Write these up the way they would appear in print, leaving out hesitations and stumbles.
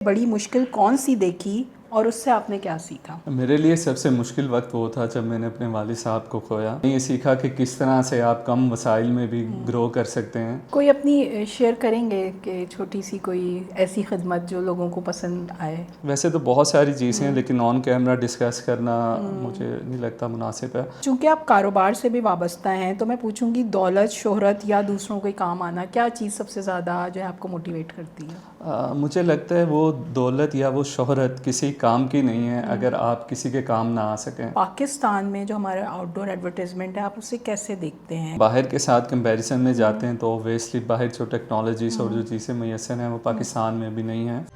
बड़ी मुश्किल कौन सी देखी और उससे आपने क्या सीखा? मेरे लिए सबसे मुश्किल वक्त वो था जब मैंने अपने वालिद साहब को खोया। ये सीखा कि किस तरह से आप कम वसाइल में भी ग्रो कर सकते हैं। कोई अपनी शेयर करेंगे कि छोटी सी कोई ऐसी खिदमत जो लोगों को पसंद आए? वैसे तो बहुत सारी चीज़ें हैं लेकिन ऑन कैमरा डिस्कस करना मुझे नहीं लगता मुनासिब है। चूँकि आप कारोबार से भी वाबस्ता हैं तो मैं पूछूंगी, दौलत, शोहरत या दूसरों के काम आना, क्या चीज़ सबसे ज़्यादा जो है आपको मोटिवेट करती है? मुझे लगता है वो दौलत या वो शोहरत किसी काम की नहीं है अगर आप किसी के काम ना आ सकें। पाकिस्तान में जो हमारा आउटडोर एडवर्टाइजमेंट है, आप उसे कैसे देखते हैं? बाहर के साथ कंपैरिजन में जाते हैं तो ऑब्वियसली बाहर जो टेक्नोलॉजीज़ और जो चीज़ें मैसर हैं वो पाकिस्तान में भी नहीं हैं।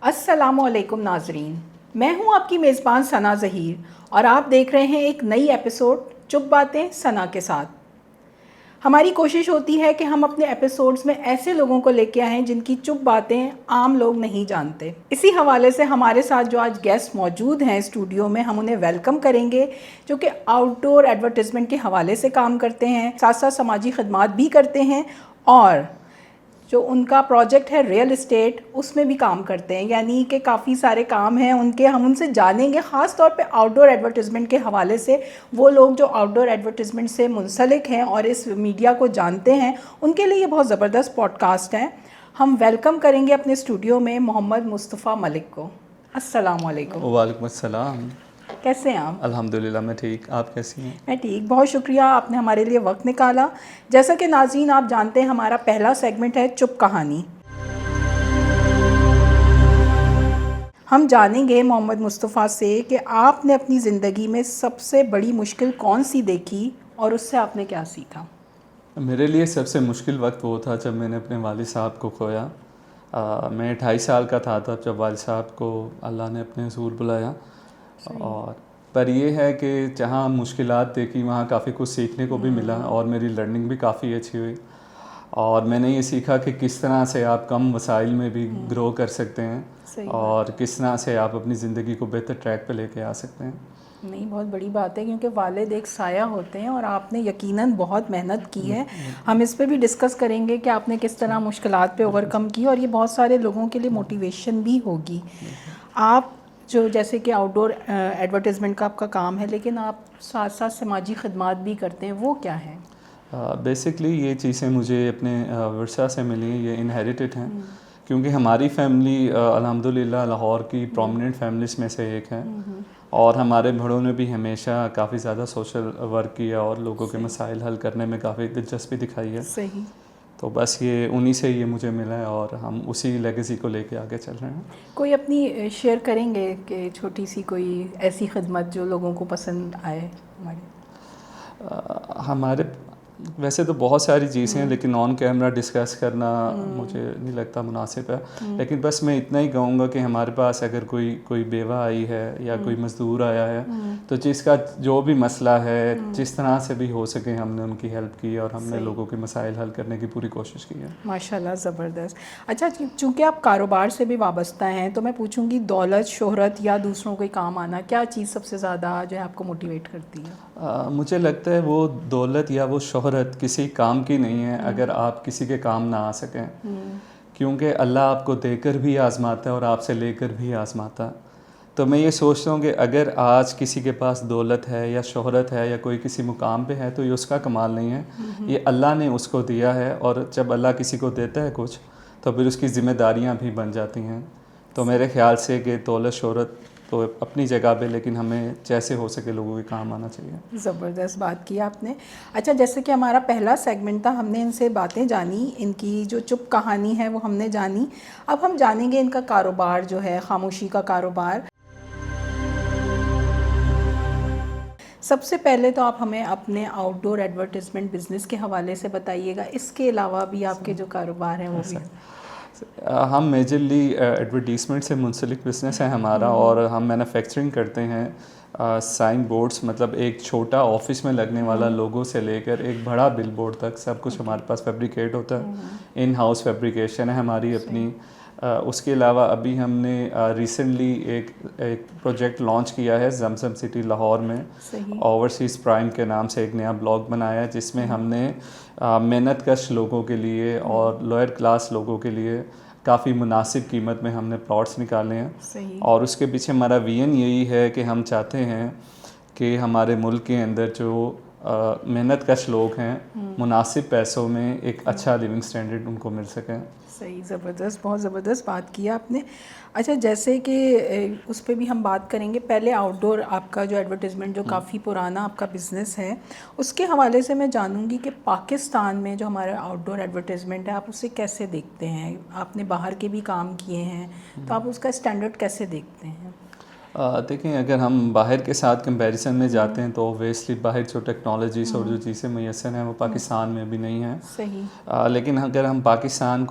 अस्सलामुअलैकुम नाजरीन, मैं हूं आपकी मेज़बान सना ज़हीर और आप देख रहे हैं एक नई एपिसोड चुप बातें सना के साथ। हमारी कोशिश होती है कि हम अपने एपिसोड्स में ऐसे लोगों को लेके आएँ जिनकी चुप बातें आम लोग नहीं जानते। इसी हवाले से हमारे साथ जो आज गेस्ट मौजूद हैं स्टूडियो में, हम उन्हें वेलकम करेंगे, जो कि आउटडोर एडवर्टाइजमेंट के हवाले से काम करते हैं, साथ साथ समाजी खदमात भी करते हैं और जो उनका प्रोजेक्ट है रियल इस्टेट, उसमें भी काम करते हैं। यानी कि काफ़ी सारे काम हैं उनके, हम उनसे जानेंगे ख़ास तौर पे आउटडोर एडवर्टाइजमेंट के हवाले से। वो लोग जो आउटडोर एडवर्टाइजमेंट से मुंसलिक हैं और इस मीडिया को जानते हैं, उनके लिए ये बहुत ज़बरदस्त पॉडकास्ट है। हम वेलकम करेंगे अपने स्टूडियो में मोहम्मद मुस्तफ़ा मलिक को। अस्सलाम वालेकुम। वालेकुम अस्सलाम। कैसे हैं आप? अल्हम्दुलिल्लाह मैं ठीक, आप कैसी हैं? मैं ठीक, बहुत शुक्रिया आपने हमारे लिए वक्त निकाला। जैसा कि नाज़रीन आप जानते हैं, हमारा पहला सेगमेंट है चुप कहानी। हम जानेंगे मोहम्मद मुस्तफ़ा से कि आपने अपनी ज़िंदगी में सबसे बड़ी मुश्किल कौन सी देखी और उससे आपने क्या सीखा? मेरे लिए सबसे मुश्किल वक्त वो था जब मैंने अपने वालिद साहब को खोया। मैं 28 साल का था तब जब वालिद साहब को अल्लाह ने अपने हुज़ूर बुलाया। और पर ये है कि जहाँ मुश्किलात देखी वहाँ काफ़ी कुछ सीखने को भी मिला और मेरी लर्निंग भी काफ़ी अच्छी हुई। और मैंने ये सीखा कि किस तरह से आप कम वसाइल में भी ग्रो कर सकते हैं और किस तरह से आप अपनी ज़िंदगी को बेहतर ट्रैक पे लेके आ सकते हैं। नहीं, बहुत बड़ी बात है क्योंकि वालिद एक साया होते हैं और आपने यकीनन बहुत मेहनत की है। हम इस पे भी डिस्कस करेंगे कि आपने किस तरह मुश्किलात पे ओवरकम की और ये बहुत सारे लोगों के लिए मोटिवेशन भी होगी। आप जो जैसे कि आउटडोर एडवर्टाइजमेंट का आपका काम है, लेकिन आप साथ साथ समाजी खदमात भी करते हैं, वो क्या है? बेसिकली ये चीज़ें मुझे अपने वर्सा से मिली, ये इनहेरिटेड हैं क्योंकि हमारी फैमिली अल्हम्दुलिल्लाह लाहौर की प्रोमिनेंट फैमिलीज़ में से एक है। और हमारे बड़ों ने भी हमेशा काफ़ी ज़्यादा सोशल वर्क किया और लोगों के मसाइल हल करने में काफ़ी दिलचस्पी दिखाई है। सही। तो बस ये उन्हीं से ये मुझे मिला है और हम उसी लेगेसी को लेके आगे चल रहे हैं। कोई अपनी शेयर करेंगे कि छोटी सी कोई ऐसी खिदमत जो लोगों को पसंद आए हमारे वैसे तो बहुत सारी चीज़ें हैं लेकिन ऑन कैमरा डिस्कस करना मुझे नहीं लगता मुनासिब है। लेकिन बस मैं इतना ही कहूँगा कि हमारे पास अगर कोई बेवा आई है या कोई मज़दूर आया है तो जिसका जो भी मसला है, जिस तरह से भी हो सके हमने उनकी हेल्प की और हमने लोगों के मसाइल हल करने की पूरी कोशिश की है। माशाल्लाह, ज़बरदस्त। अच्छा, चूँकि आप कारोबार से भी वाबस्ता हैं तो मैं पूछूंगी, दौलत, शोहरत या दूसरों के काम आना, क्या चीज़ सबसे ज़्यादा जो है आपको मोटिवेट करती है? मुझे लगता है वो दौलत या वो शोहरत किसी काम की नहीं है अगर आप किसी के काम ना आ सकें। क्योंकि अल्लाह आपको देकर भी आज़माता है और आपसे लेकर भी आज़माता है। तो मैं ये सोचता हूँ कि अगर आज किसी के पास दौलत है या शोहरत है या कोई किसी मुकाम पे है तो ये उसका कमाल नहीं है, ये अल्लाह ने उसको दिया है। और जब अल्लाह किसी को देता है कुछ तो फिर उसकी ज़िम्मेदारियाँ भी बन जाती हैं। तो मेरे ख़्याल से कि दौलत शोहरत तो अपनी जगह पे, लेकिन हमें जैसे हो सके लोगों के काम आना चाहिए। ज़बरदस्त बात की आपने। अच्छा, जैसे कि हमारा पहला सेगमेंट था, हमने इनसे बातें जानी, इनकी जो चुप कहानी है वो हमने जानी। अब हम जानेंगे इनका कारोबार जो है, खामोशी का कारोबार। सबसे पहले तो आप हमें अपने आउटडोर एडवर्टाइजमेंट बिज़नेस के हवाले से बताइएगा, इसके अलावा भी आपके जो कारोबार हैं वो भी। हम मेजरली एडवर्टीज़मेंट से मुंसलिक बिज़नेस है हमारा और हम मैन्युफैक्चरिंग करते हैं साइन बोर्ड्स, मतलब एक छोटा ऑफिस में लगने वाला लोगो से लेकर एक बड़ा बिल बोर्ड तक सब कुछ हमारे पास फैब्रिकेट होता है। इन हाउस फैब्रिकेशन है हमारी अपनी। उसके अलावा अभी हमने रिसेंटली एक प्रोजेक्ट लॉन्च किया है जमजम सिटी लाहौर में। सही। ओवरसीज़ प्राइम के नाम से एक नया ब्लॉग बनाया है जिसमें हमने मेहनत कश लोगों के लिए और लोअर क्लास लोगों के लिए काफ़ी मुनासिब कीमत में हमने प्लॉट्स निकाले हैं। सही। और उसके पीछे हमारा विजन यही है कि हम चाहते हैं कि हमारे मुल्क के अंदर जो मेहनत कश लोग हैं मुनासिब पैसों में एक अच्छा लिविंग स्टैंडर्ड उनको मिल सके। सही, ज़बरदस्त, बहुत ज़बरदस्त बात किया आपने। अच्छा, जैसे कि उस पे भी हम बात करेंगे, पहले आउटडोर आपका जो एडवर्टाइजमेंट जो काफ़ी पुराना आपका बिज़नेस है, उसके हवाले से मैं जानूंगी कि पाकिस्तान में जो हमारा आउटडोर एडवर्टाइजमेंट है आप उसे कैसे देखते हैं? आपने बाहर के भी काम किए हैं, तो आप उसका स्टैंडर्ड कैसे देखते हैं? देखें, अगर हम बाहर के साथ कंपैरिजन में जाते हैं तो ऑब्वियसली बाहर जो टेक्नोलॉजीज़ और जो चीज़ें मैसर हैं वो पाकिस्तान में भी नहीं हैं। सही। लेकिन अगर हम पाकिस्तान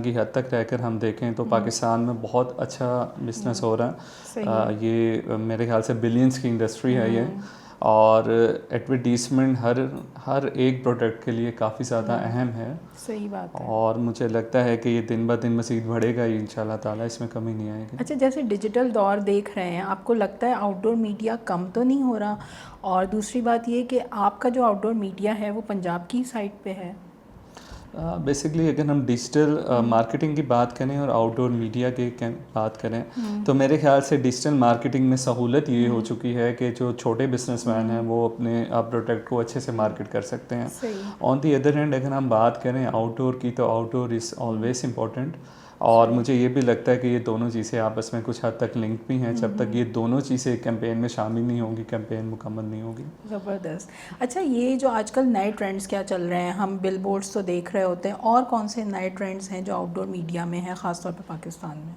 की हद तक रहकर हम देखें तो पाकिस्तान में बहुत अच्छा बिजनेस हो रहा है। ये मेरे ख्याल से बिलियंस की इंडस्ट्री है ये। और एडवर्टीज़मेंट हर एक प्रोडक्ट के लिए काफ़ी ज़्यादा अहम है। सही बात है। और मुझे लगता है कि ये दिन ब दिन मज़ीद बढ़ेगा ही इंशाल्लाह ताला, इसमें कमी नहीं आएगी। अच्छा, जैसे डिजिटल दौर देख रहे हैं, आपको लगता है आउटडोर मीडिया कम तो नहीं हो रहा? और दूसरी बात ये कि आपका जो आउटडोर मीडिया है वो पंजाब की साइड पे है। बेसिकली अगर हम डिजिटल मार्केटिंग की बात करें और आउटडोर मीडिया की बात करें तो मेरे ख्याल से डिजिटल मार्केटिंग में सहूलत ये हो चुकी है कि जो छोटे बिजनेसमैन हैं वो अपने प्रोडक्ट को अच्छे से मार्केट कर सकते हैं। ऑन दी अदर हैंड अगर हम बात करें आउटडोर की तो आउटडोर इज़ ऑलवेज इम्पॉर्टेंट। और मुझे ये भी लगता है कि ये दोनों चीज़ें आपस में कुछ हद तक लिंक भी हैं। जब तक ये दोनों चीज़ें कैंपेन में शामिल नहीं होंगी कैंपेन मुकम्मल नहीं होगी। ज़बरदस्त। अच्छा, ये जो आजकल नए ट्रेंड्स क्या चल रहे हैं, हम बिलबोर्ड्स तो देख रहे होते हैं, और कौन से नए ट्रेंड्स हैं जो आउटडोर मीडिया में हैं ख़ासतौर पे पाकिस्तान में?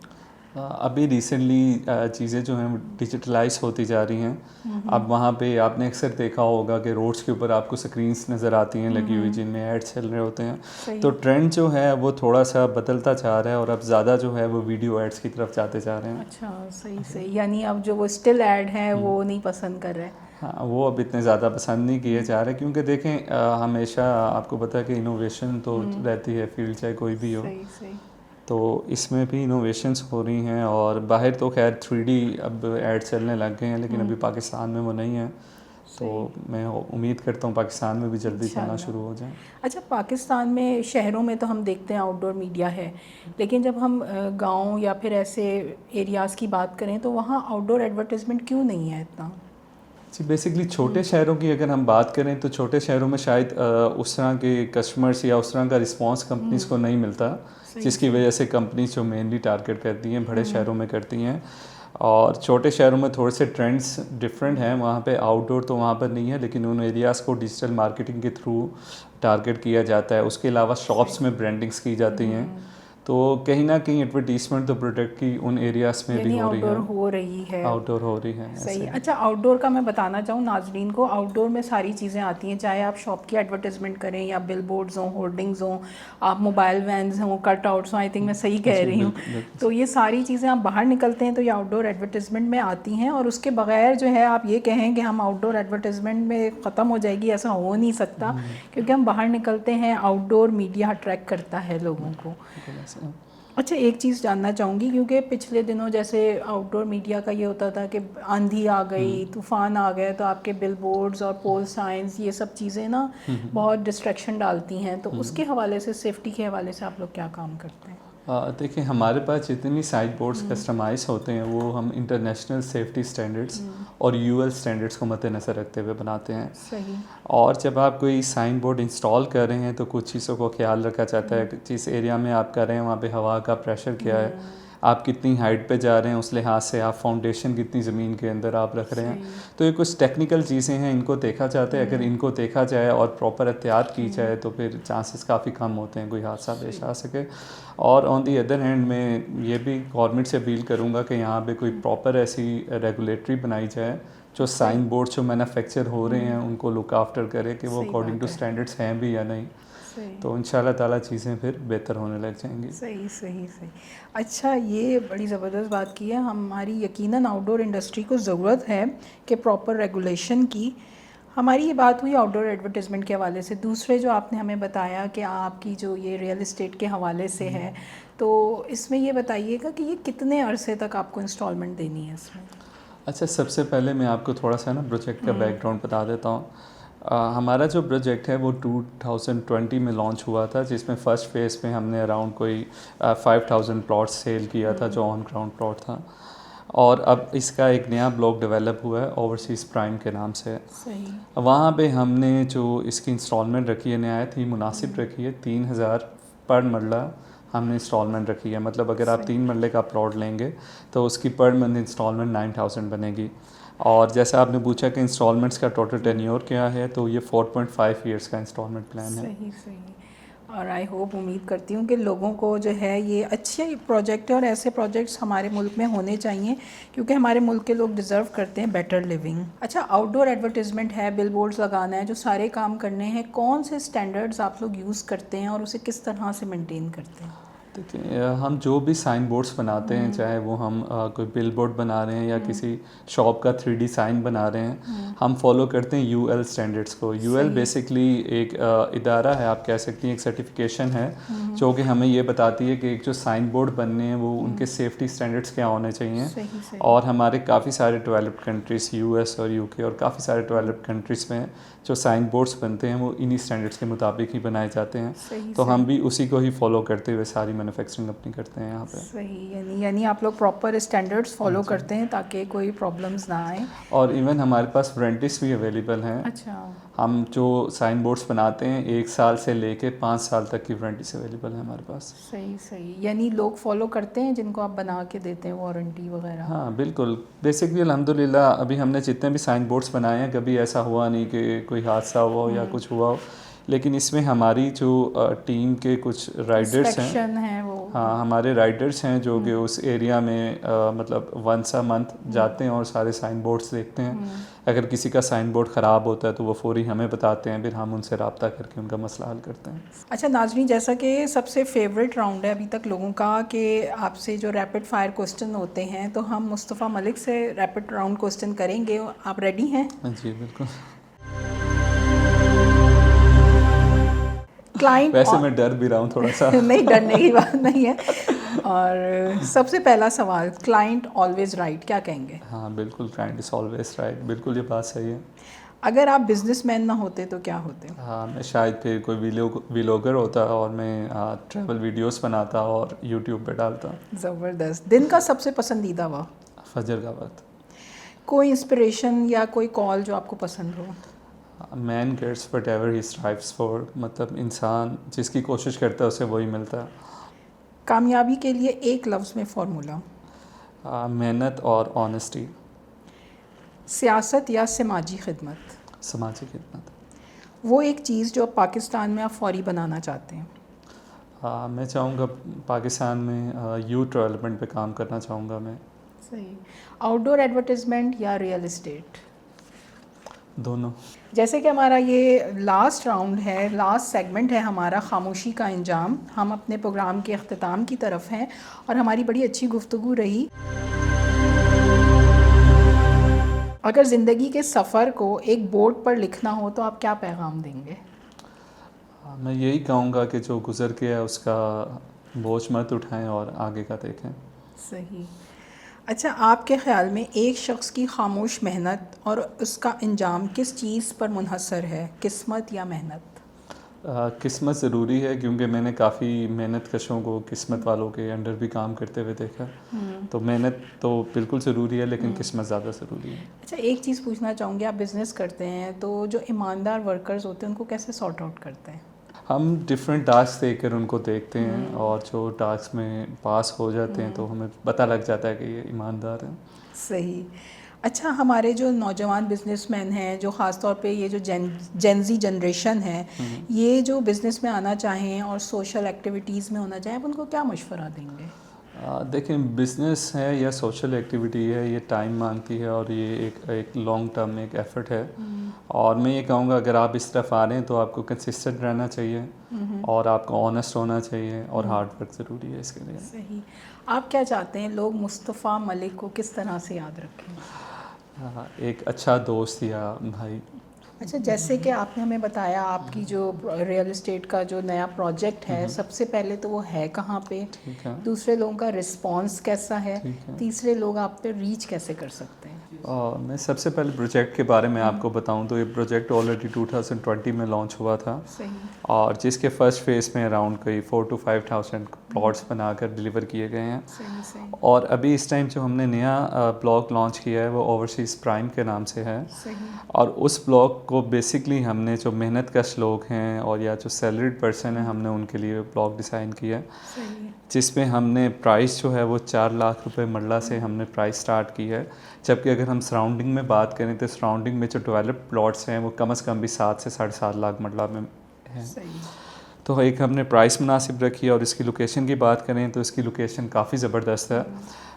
अभी रिसेंटली चीज़ें जो हैं डिजिटलाइज होती जा रही हैं। अब वहाँ पे आपने अक्सर देखा होगा कि रोड्स के ऊपर आपको स्क्रीन्स नज़र आती हैं लगी हुई जिनमें एड्स चल रहे होते हैं। तो ट्रेंड जो है वो थोड़ा सा बदलता जा रहा है और अब ज़्यादा जो है वो वीडियो एड्स की तरफ जाते जा रहे हैं। अच्छा, सही सही। यानी अब जो वो स्टिल ऐड हैं वो नहीं पसंद कर रहे? हाँ, वो अब इतने ज़्यादा पसंद नहीं किए जा रहे क्योंकि देखें हमेशा आपको पता है कि इनोवेशन तो रहती है फील्ड चाहे कोई भी हो। सही सही। तो इसमें भी इनोवेशंस हो रही हैं और बाहर तो खैर 3D अब ऐड चलने लग गए हैं लेकिन अभी पाकिस्तान में वो नहीं है। तो मैं उम्मीद करता हूँ पाकिस्तान में भी जल्दी चलना शुरू हो जाए। अच्छा, पाकिस्तान में शहरों में तो हम देखते हैं आउटडोर मीडिया है, लेकिन जब हम गांव या फिर ऐसे एरियाज़ की बात करें तो वहाँ आउटडोर एडवर्टाइजमेंट क्यों नहीं है इतना? जी, बेसिकली छोटे शहरों की अगर हम बात करें तो छोटे शहरों में शायद उस तरह के कस्टमर्स या उस तरह का रिस्पांस कंपनीज को नहीं मिलता, जिसकी वजह से कंपनीज जो मेनली टारगेट करती हैं बड़े शहरों में करती हैं। और छोटे शहरों में थोड़े से ट्रेंड्स डिफरेंट हैं। वहाँ पे आउटडोर तो वहाँ पर नहीं है लेकिन उन एरियाज़ को डिजिटल मार्केटिंग के थ्रू टारगेट किया जाता है। उसके अलावा शॉप्स में ब्रांडिंग्स की जाती हैं। तो कहीं ना कहीं एडवर्टीजमेंट तो प्रोडक्ट की उन एरियाज़ में भी हो रही है। आउटडोर हो रही है। सही। अच्छा, आउटडोर का मैं बताना चाहूँ नाजरीन को, आउटडोर में सारी चीज़ें आती हैं, चाहे आप शॉप की एडवर्टाइजमेंट करें या बिलबोर्ड्स हों, होर्डिंग्स हों, आप मोबाइल वैन्स हों, कटआउट्स हों। आई थिंक मैं सही कह रही हूँ। तो ये सारी चीज़ें आप बाहर निकलते हैं तो ये आउटडोर एडवर्टाइजमेंट में आती हैं। और उसके बगैर जो है आप ये कहें कि हम आउटडोर एडवर्टाइजमेंट में ख़त्म हो जाएगी, ऐसा हो नहीं सकता, क्योंकि हम बाहर निकलते हैं, आउटडोर मीडिया अट्रैक्ट करता है लोगों को। अच्छा, एक चीज़ जानना चाहूँगी, क्योंकि पिछले दिनों जैसे आउटडोर मीडिया का ये होता था कि आंधी आ गई, तूफ़ान आ गए, तो आपके बिलबोर्ड्स और पोल साइंस ये सब चीज़ें ना बहुत डिस्ट्रैक्शन डालती हैं। तो उसके हवाले से, सेफ्टी के हवाले से आप लोग क्या काम करते हैं? देखिए, हमारे पास जितनी साइड बोर्ड्स कस्टमाइज होते हैं वो हम इंटरनेशनल सेफ्टी स्टैंडर्ड्स और यूएल स्टैंडर्ड्स को मद्देनज़र रखते हुए बनाते हैं। सही। और जब आप कोई साइन बोर्ड इंस्टॉल कर रहे हैं तो कुछ चीज़ों को ख्याल रखा जाता है। जिस एरिया में आप कर रहे हैं वहाँ पे हवा का प्रेशर क्या है, आप कितनी हाइट पे जा रहे हैं, उस लिहाज से आप फाउंडेशन कितनी ज़मीन के अंदर आप रख रहे हैं। तो ये कुछ टेक्निकल चीज़ें हैं, इनको देखा जाता है। अगर इनको देखा जाए और प्रॉपर एहतियात की जाए तो फिर चांसेस काफ़ी कम होते हैं कोई हादसा पेश आ सके। और ऑन दी अदर हैंड मैं ये भी गवर्नमेंट से अपील करूँगा कि यहाँ पे कोई प्रॉपर ऐसी रेगुलेटरी बनाई जाए जो साइन बोर्ड जो मैन्युफैक्चर हो रहे हैं उनको लुक आफ्टर करे कि वो अकॉर्डिंग टू स्टैंडर्ड्स हैं भी या नहीं। तो इंशाल्लाह ताला चीज़ें फिर बेहतर होने लग जाएंगी। सही सही सही। अच्छा, ये बड़ी ज़बरदस्त बात की है। हमारी यकीनन आउटडोर इंडस्ट्री को ज़रूरत है कि प्रॉपर रेगुलेशन की। हमारी ये बात हुई आउटडोर एडवर्टाइजमेंट के हवाले से। दूसरे जो आपने हमें बताया कि आपकी जो ये रियल इस्टेट के हवाले से है, तो इसमें ये बताइएगा कि ये कितने अरसे तक आपको इंस्टॉलमेंट देनी है इसमें? अच्छा, सबसे पहले मैं आपको थोड़ा सा ना प्रोजेक्ट का बैकग्राउंड बता देता हूँ। हमारा जो प्रोजेक्ट है वो 2020 में लॉन्च हुआ था, जिसमें फ़र्स्ट फेज़ में हमने अराउंड कोई 5000 प्लॉट सेल किया था, जो ऑन ग्राउंड प्लॉट था। और अब इसका एक नया ब्लॉक डेवलप हुआ है ओवरसीज़ प्राइम के नाम से। सही। वहाँ पे हमने जो इसकी इंस्टॉलमेंट रखी है नहायत ही मुनासिब रखी है। 3000 पर मरला हमने इंस्टॉलमेंट रखी है। मतलब अगर आप 3 मरले का प्लॉट लेंगे तो उसकी पर मंथ इंस्टॉलमेंट 9000 बनेगी। और जैसा आपने पूछा कि इंस्टॉलमेंट्स का टोटल टेन्योर क्या है, तो ये 4.5 ईयर्स का इंस्टॉलमेंट प्लान है। सही सही। और आई होप, उम्मीद करती हूँ कि लोगों को जो है ये अच्छे प्रोजेक्ट है और ऐसे प्रोजेक्ट्स हमारे मुल्क में होने चाहिए, क्योंकि हमारे मुल्क के लोग डिज़र्व करते हैं बेटर लिविंग। अच्छा, आउटडोर एडवर्टीज़मेंट है, बिलबोर्ड्स लगाना है, जो सारे काम करने हैं, कौन से स्टैंडर्ड्स आप लोग यूज़ करते हैं और उसे किस तरह से मेंटेन करते हैं? देखिए, हम जो भी साइन बोर्ड्स बनाते हैं, चाहे वो हम कोई बिल बोर्ड बना रहे हैं या किसी शॉप का 3D साइन बना रहे हैं, हम फॉलो करते हैं UL स्टैंडर्ड्स को। UL बेसिकली एक इदारा है, आप कह सकती हैं, एक सर्टिफिकेशन है जो कि हमें ये बताती है कि एक जो साइन बोर्ड बनने हैं वो उनके सेफ्टी स्टैंडर्ड्स क्या होने चाहिए। सही सही। और हमारे काफ़ी सारे डेवलप्ड कंट्रीज़, US और UK और काफ़ी सारे डेवलप्ड कंट्रीज़ में जो साइन बोर्ड्स बनते हैं वो इन्हीं स्टैंडर्ड्स के मुताबिक ही बनाए जाते हैं। सही तो सही। हम भी उसी को ही फॉलो करते हुए सारी मैन्युफैक्चरिंग अपनी करते हैं यहाँ पे। सही, यानी आप लोग प्रॉपर स्टैंडर्ड्स फॉलो करते हैं ताकि कोई प्रॉब्लम्स ना आए। और इवन हमारे पास वारंटीज भी अवेलेबल हैं। अच्छा। हम जो साइन बोर्ड्स बनाते हैं 1 साल से लेके 5 साल तक की वारंटीज अवेलेबल है हमारे पास। सही सही, यानी लोग फॉलो करते हैं जिनको आप बना के देते हैं वारंटी वगैरह? हाँ बिल्कुल। बेसिकली अल्हम्दुलिल्लाह अभी हमने जितने भी साइन बोर्ड्स बनाए हैं कभी ऐसा हुआ नहीं कि कोई हादसा हुआ हो या कुछ हुआ हो। लेकिन इसमें हमारी जो टीम के कुछ राइडर्स हैं, इंस्पेक्शन है वो। हाँ हमारे राइडर्स हैं जो कि उस एरिया में मतलब वंस अ मंथ जाते हैं और सारे साइन बोर्ड्स देखते हैं। अगर किसी का साइन बोर्ड ख़राब होता है तो वो फौरी हमें बताते हैं, फिर हम उनसे रब्ता करके उनका मसला हल करते हैं। अच्छा नाज़रीन, जैसा कि सबसे फेवरेट राउंड है अभी तक लोगों का कि आपसे जो रैपिड फायर क्वेश्चन होते हैं, तो हम मुस्तफ़ा मलिक से रैपिड राउंड क्वेश्चन करेंगे। आप रेडी हैं? जी बिल्कुल। क्लाइंट वैसे मैं डर भी रहा हूँ थोड़ा सा। नहीं, डरने की बात नहीं है। और सबसे पहला सवाल, क्लाइंट ऑलवेज राइट, क्या कहेंगे? हाँ बिल्कुल, क्लाइंट इज़ ऑलवेज राइट, बिल्कुल ये बात सही है। अगर आप बिजनेसमैन ना होते तो क्या होते? हाँ, मैं शायद फिर कोई व्लॉगर होता और मैं ट्रैवल वीडियोस बनाता और यूट्यूब पे डालता। ज़बरदस्त। दिन का सबसे पसंदीदा वक्त? फजर का वक्त। कोई इंस्पिरेशन या कोई कॉल जो आपको पसंद हो? Man gets whatever he strives for, मतलब इंसान जिसकी कोशिश करता है उसे वही मिलता है। कामयाबी के लिए एक लफ्ज़ में फार्मूला? मेहनत और ऑनेस्टी। सियासत या समाजी खिदमत? समाजी खिदमत। वो एक चीज़ जो पाकिस्तान में आप फौरी बनाना चाहते हैं? मैं चाहूँगा पाकिस्तान में यूथ डेवलपमेंट पे काम करना चाहूँगा मैं। सही। आउटडोर एडवर्टाइजमेंट या रियल इस्टेट? दोनों। जैसे कि हमारा ये लास्ट राउंड है, लास्ट सेगमेंट है हमारा, खामोशी का अंजाम, हम अपने प्रोग्राम के अख्ताम की तरफ हैं और हमारी बड़ी अच्छी गुफ्तगू रही। अगर ज़िंदगी के सफ़र को एक बोर्ड पर लिखना हो तो आप क्या पैगाम देंगे? मैं यही कहूँगा कि जो गुज़र गया उसका बोझ मत उठाएं और आगे का देखें। सही। अच्छा, आपके ख़्याल में एक शख्स की खामोश मेहनत और उसका अंजाम किस चीज़ पर मुनहसर है, किस्मत या मेहनत? किस्मत ज़रूरी है, क्योंकि मैंने काफ़ी मेहनत कशों को किस्मत वालों के अंडर भी काम करते हुए देखा। तो मेहनत तो बिल्कुल ज़रूरी है, लेकिन किस्मत ज़्यादा ज़रूरी है। अच्छा, एक चीज़ पूछना चाहूँगी, आप बिज़नेस करते हैं तो जो ईमानदार वर्कर्स होते हैं उनको कैसे सॉर्ट आउट करते हैं? हम डिफरेंट टास्क देकर उनको देखते हैं और जो टास्क में पास हो जाते हैं तो हमें पता लग जाता है कि ये ईमानदार हैं। सही। अच्छा, हमारे जो नौजवान बिजनेसमैन हैं, जो ख़ास तौर पे ये जो जेनजी जनरेशन है, ये जो बिज़नेस में आना चाहें और सोशल एक्टिविटीज़ में होना चाहें, आप उनको क्या मशवरा देंगे? देखें, बिज़नेस है या सोशल एक्टिविटी है, ये टाइम मांगती है और ये एक लॉन्ग टर्म में एक एफ़र्ट है। और मैं ये कहूँगा अगर आप इस तरफ आ रहे हैं तो आपको कंसिस्टेंट रहना चाहिए और आपको ऑनेस्ट होना चाहिए और हार्ड वर्क ज़रूरी है इसके लिए। सही। आप क्या चाहते हैं लोग मुस्तफ़ा मलिक को किस तरह से याद रखें? एक अच्छा दोस्त या भाई। अच्छा, जैसे कि आपने हमें बताया आपकी जो रियल एस्टेट का जो नया प्रोजेक्ट है, सबसे पहले तो वो है कहाँ पे, ठीक है। दूसरे लोगों का रिस्पांस कैसा है, ठीक है। तीसरे लोग आप पे रीच कैसे कर सकते हैं? मैं सबसे पहले प्रोजेक्ट के बारे में आपको बताऊं तो ये प्रोजेक्ट ऑलरेडी 2020 में लॉन्च हुआ था सही और जिसके फर्स्ट फेज़ में अराउंड कोई 4 to 5,000 प्लॉट्स बनाकर डिलीवर किए गए हैं। सही सही और अभी इस टाइम जो हमने नया ब्लॉक लॉन्च किया है वो ओवरसीज़ प्राइम के नाम से है। सही और उस ब्लॉक को बेसिकली हमने जो मेहनत कश लोग हैं और या जो सैलरीड पर्सन है हमने उनके लिए ब्लॉक डिज़ाइन किया, सही जिसमें हमने प्राइस जो है वो 4 लाख रुपए मरला से हमने प्राइस स्टार्ट की है। जबकि अगर हम सराउंडिंग में बात करें तो सराउंडिंग में जो डेवलप्ड प्लॉट्स हैं वो कम से कम भी 7 से 7.5 लाख मरला में हैं। सही तो एक हमने प्राइस मुनासिब रखी है। और इसकी लोकेशन की बात करें तो इसकी लोकेशन काफ़ी ज़बरदस्त है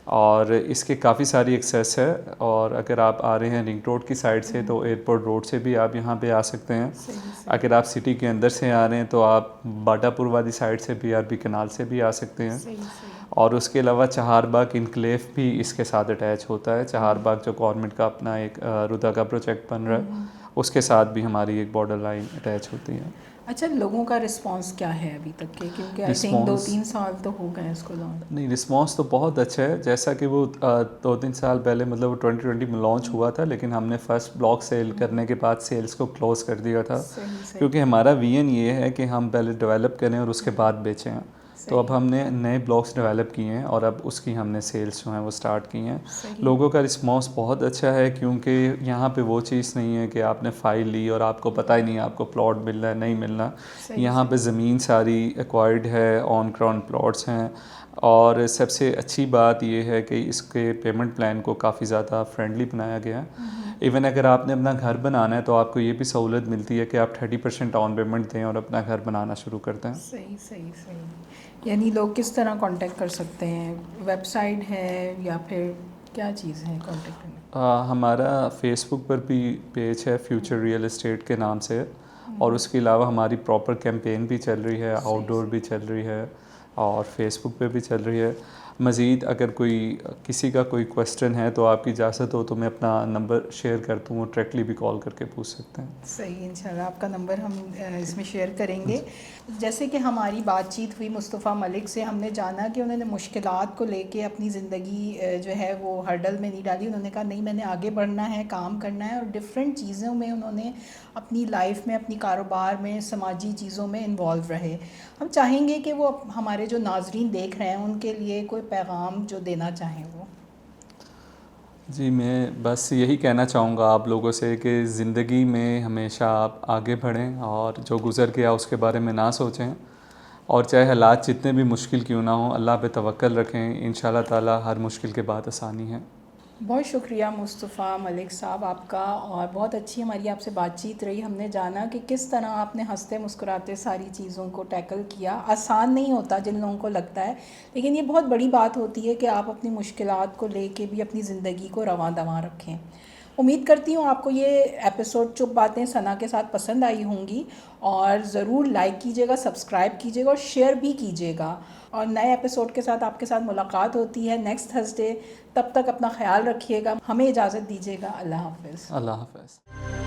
और इसके काफ़ी सारी एक्सेस है। और अगर आप आ रहे हैं रिंग रोड की साइड से तो एयरपोर्ट रोड से भी आप यहाँ पे आ सकते हैं। सही अगर आप सिटी के अंदर से आ रहे हैं तो आप बाटापुर वाली साइड से BRB कनाल से भी आ सकते हैं। सही सही और उसके अलावा चहारबाग इनक्लेव भी इसके साथ अटैच होता है। चहारबाग जो गवर्नमेंट का अपना एक रुदा का प्रोजेक्ट बन रहा है उसके साथ भी हमारी एक बॉर्डर लाइन अटैच होती है। अच्छा, लोगों का रिस्पांस क्या है अभी तक के, क्योंकि आई थिंक 2-3 साल तो हो गए इसको लॉन्च। नहीं, रिस्पांस तो बहुत अच्छा है। जैसा कि वो 2-3 साल पहले मतलब वो 2020 में लॉन्च हुआ था, लेकिन हमने फर्स्ट ब्लॉक सेल करने के बाद सेल्स को क्लोज़ कर दिया था सही सही क्योंकि हमारा विजन ये है कि हम पहले डेवलप करें और उसके बाद बेचें। तो अब हमने नए ब्लॉक्स डेवलप किए हैं और अब उसकी हमने सेल्स जो हैं वो स्टार्ट की हैं। सही लोगों का रिस्पांस बहुत अच्छा है क्योंकि यहाँ पे वो चीज़ नहीं है कि आपने फ़ाइल ली और आपको पता ही नहीं आपको प्लॉट मिलना है नहीं मिलना। सही यहाँ पे ज़मीन सारी एक्वायर्ड है, ऑन ग्राउंड प्लॉट्स हैं। और सबसे अच्छी बात ये है कि इसके पेमेंट प्लान को काफ़ी ज़्यादा फ्रेंडली बनाया गया है। इवन अगर आपने अपना घर बनाना है तो आपको ये भी सहूलत मिलती है कि आप 30% डाउन पेमेंट दें और अपना घर बनाना शुरू कर दें। सही सही सही। यानी लोग किस तरह कांटेक्ट कर सकते हैं? वेबसाइट है या फिर क्या चीज़ है कांटेक्ट करने? हमारा फेसबुक पर भी पेज है फ्यूचर रियल एस्टेट के नाम से। और उसके अलावा हमारी प्रॉपर कैंपेन भी चल रही है, आउटडोर भी चल रही है और फेसबुक पे भी चल रही है। मज़ीद अगर किसी का कोई क्वेश्चन है तो आपकी इजाज़त हो तो मैं अपना नंबर शेयर कर दूँ, वो डायरेक्टली भी कॉल करके पूछ सकते हैं। सही, इंशाल्लाह आपका नंबर हम इसमें शेयर करेंगे। जैसे कि हमारी बातचीत हुई मुस्तफ़ा मलिक से, हमने जाना कि उन्होंने मुश्किलात को लेके अपनी ज़िंदगी जो है वो हर्डल में नहीं डाली। उन्होंने कहा नहीं, मैंने आगे बढ़ना है, काम करना है और डिफरेंट चीज़ों में उन्होंने अपनी लाइफ में, अपनी कारोबार में, समाजी चीज़ों में इन्वॉल्व रहे। हम चाहेंगे कि वो हमारे जो नाजरीन देख रहे हैं उनके लिए कोई पैगाम जो देना चाहें वो। जी, मैं बस यही कहना चाहूँगा आप लोगों से कि ज़िंदगी में हमेशा आप आगे बढ़ें और जो गुज़र गया उसके बारे में ना सोचें। और चाहे हालात जितने भी मुश्किल क्यों ना हों, अल्लाह पे तवक्कल रखें। इंशाल्लाह ताला हर मुश्किल के बाद आसानी है। बहुत शुक्रिया मुस्तफ़ा मलिक साहब आपका, और बहुत अच्छी हमारी आपसे बातचीत रही। हमने जाना कि किस तरह आपने हंसते मुस्कुराते सारी चीज़ों को टैकल किया। आसान नहीं होता जिन लोगों को लगता है, लेकिन ये बहुत बड़ी बात होती है कि आप अपनी मुश्किलात को लेके भी अपनी ज़िंदगी को रवां दवां रखें। उम्मीद करती हूँ आपको ये एपिसोड चुप बातें सना के साथ पसंद आई होंगी, और ज़रूर लाइक कीजिएगा, सब्सक्राइब कीजिएगा और शेयर भी कीजिएगा। और नए एपिसोड के साथ आपके साथ मुलाकात होती है नेक्स्ट थर्सडे। तब तक अपना ख्याल रखिएगा, हमें इजाज़त दीजिएगा। अल्लाह हाफ़िज़। अल्लाह हाफ़िज़।